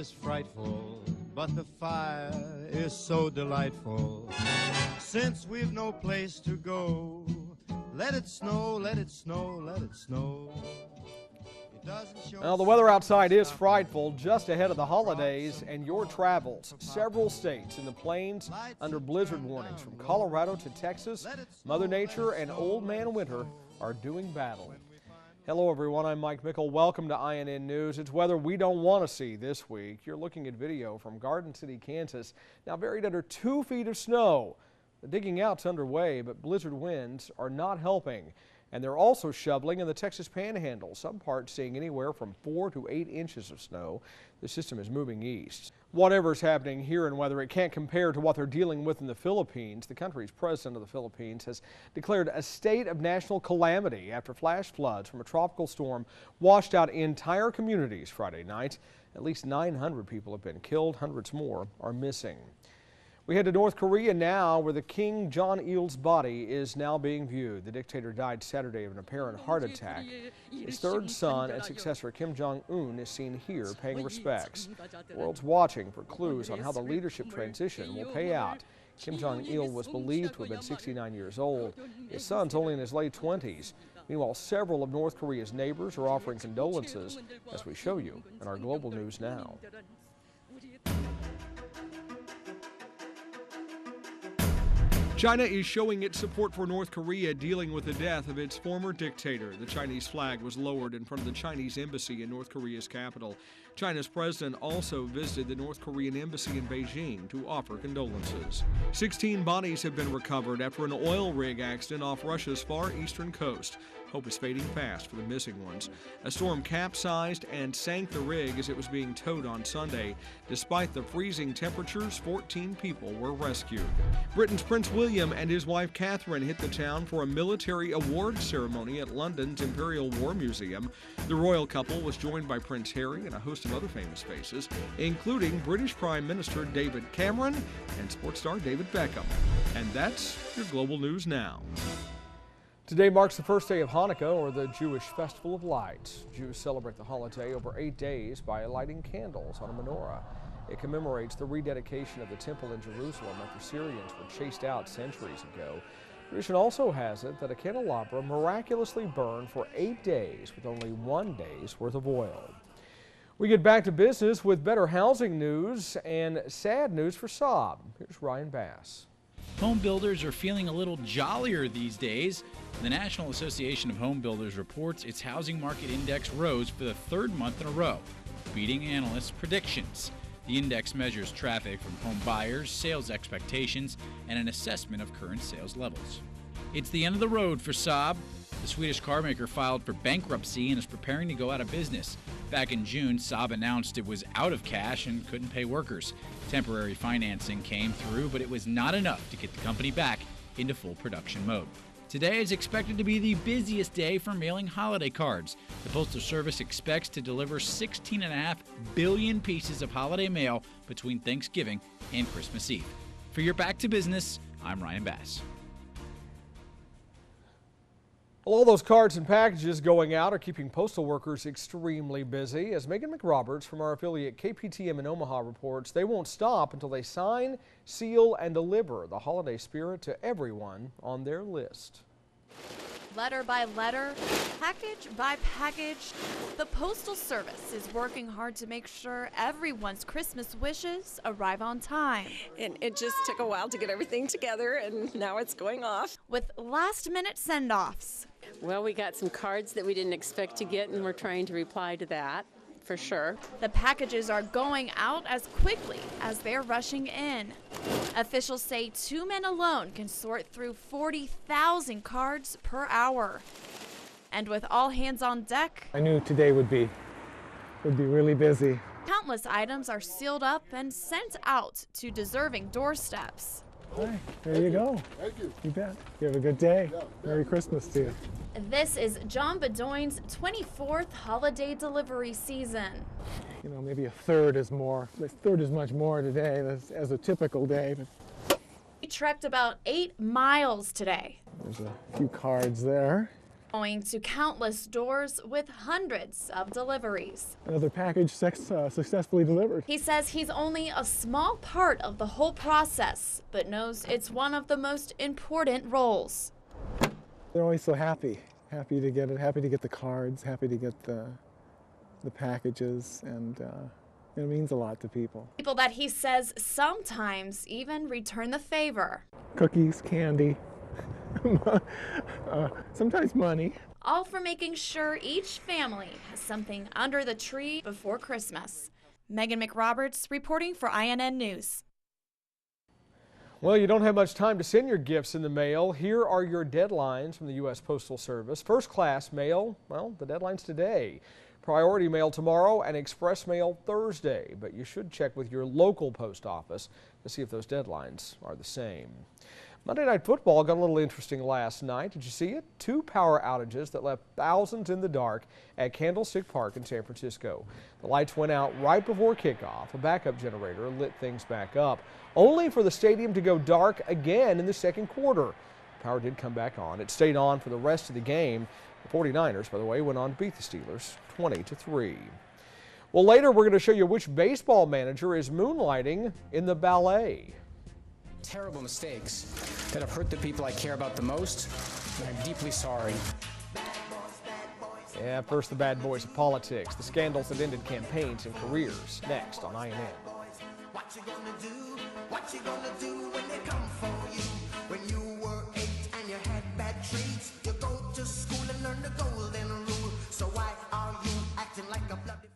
is frightful, but the fire is so delightful. Since we've no place to go, let it snow, let it snow, let it snow. Well, the weather outside is frightful just ahead of the holidays and your travels. Several states in the plains under blizzard warnings from Colorado to Texas. Mother Nature and Old Man Winter are doing battle. Hello everyone, I'm Mike Mickle. Welcome to INN News. It's weather we don't want to see this week. You're looking at video from Garden City, Kansas. Now buried under 2 feet of snow. The digging out's underway, but blizzard winds are not helping. And they're also shoveling in the Texas Panhandle, some parts seeing anywhere from 4 to 8 inches of snow. The system is moving east. Whatever's happening here in weather, it can't compare to what they're dealing with in the Philippines. The country's president of the Philippines has declared a state of national calamity after flash floods from a tropical storm washed out entire communities Friday night. At least 900 people have been killed, hundreds more are missing. We head to North Korea now, where the King Jong-il's body is now being viewed. The dictator died Saturday of an apparent heart attack. His third son and successor, Kim Jong-un, is seen here paying respects. The world's watching for clues on how the leadership transition will pay out. Kim Jong-il was believed to have been 69 years old. His son's only in his late 20s. Meanwhile, several of North Korea's neighbors are offering condolences, as we show you in our Global News Now. China is showing its support for North Korea dealing with the death of its former dictator. The Chinese flag was lowered in front of the Chinese embassy in North Korea's capital. China's president also visited the North Korean embassy in Beijing to offer condolences. 16 bodies have been recovered after an oil rig accident off Russia's far eastern coast. Hope is fading fast for the missing ones. A storm capsized and sank the rig as it was being towed on Sunday. Despite the freezing temperatures, 14 people were rescued. Britain's Prince William and his wife Catherine hit the town for a military awards ceremony at London's Imperial War Museum. The royal couple was joined by Prince Harry and a host of other famous faces, including British Prime Minister David Cameron and sports star David Beckham. And that's your Global News Now. Today marks the first day of Hanukkah, or the Jewish Festival of Lights. Jews celebrate the holiday over 8 days by lighting candles on a menorah. It commemorates the rededication of the temple in Jerusalem after Syrians were chased out centuries ago. Tradition also has it that a candelabra miraculously burned for 8 days with only 1 day's worth of oil. We get back to business with better housing news and sad news for Saab. Here's Ryan Bass. Home builders are feeling a little jollier these days. The National Association of Home Builders reports its housing market index rose for the third month in a row, beating analysts' predictions. The index measures traffic from home buyers, sales expectations, and an assessment of current sales levels. It's the end of the road for Saab. The Swedish carmaker filed for bankruptcy and is preparing to go out of business. Back in June, Saab announced it was out of cash and couldn't pay workers. Temporary financing came through, but it was not enough to get the company back into full production mode. Today is expected to be the busiest day for mailing holiday cards. The Postal Service expects to deliver 16.5 billion pieces of holiday mail between Thanksgiving and Christmas Eve. For your Back to Business, I'm Ryan Bass. Well, all those cards and packages going out are keeping postal workers extremely busy. As Megan McRoberts from our affiliate KPTM in Omaha reports, they won't stop until they sign, seal, and deliver the holiday spirit to everyone on their list. Letter by letter, package by package, the Postal Service is working hard to make sure everyone's Christmas wishes arrive on time. And it just took a while to get everything together, and now it's going off. With last-minute send-offs. Well, we got some cards that we didn't expect to get, and we're trying to reply to that, for sure. The packages are going out as quickly as they're rushing in. Officials say 2 men alone can sort through 40,000 cards per hour. And with all hands on deck, I knew today would be really busy. Countless items are sealed up and sent out to deserving doorsteps. Hi, there you go. Thank you. You bet. You have a good day. Yeah. Merry Christmas to you. This is John Bedoin's 24th holiday delivery season. You know, maybe a third is more. A third is much more today as a typical day. But He trekked about 8 miles today. there's a few cards there. Going to countless doors with hundreds of deliveries. Another package successfully delivered. He says he's only a small part of the whole process, but knows it's one of the most important roles. They're always so happy to get it, happy to get the cards, happy to get the packages, and it means a lot to people. People that he says sometimes even return the favor. Cookies, candy, sometimes money. All for making sure each family has something under the tree before Christmas. Megan McRoberts reporting for INN News. Well, you don't have much time to send your gifts in the mail. Here are your deadlines from the U.S. Postal Service. First class mail, well, the deadline's today. Priority mail tomorrow and express mail Thursday. But you should check with your local post office to see if those deadlines are the same. Monday Night Football got a little interesting last night. Did you see it? 2 power outages that left thousands in the dark at Candlestick Park in San Francisco. The lights went out right before kickoff. A backup generator lit things back up, only for the stadium to go dark again in the second quarter. Power did come back on. It stayed on for the rest of the game. The 49ers, by the way, went on to beat the Steelers 20-3. Well, later we're going to show you which baseball manager is moonlighting in the ballet. Terrible mistakes that have hurt the people I care about the most, and I'm deeply sorry. Yeah, first the bad boys of politics, the scandals that ended campaigns and careers. Next on INN. What you gonna do? What you gonna do when they come for you? When you were 8 and you had bad traits, you go to school and learn the golden rule. So why are you acting like a bloody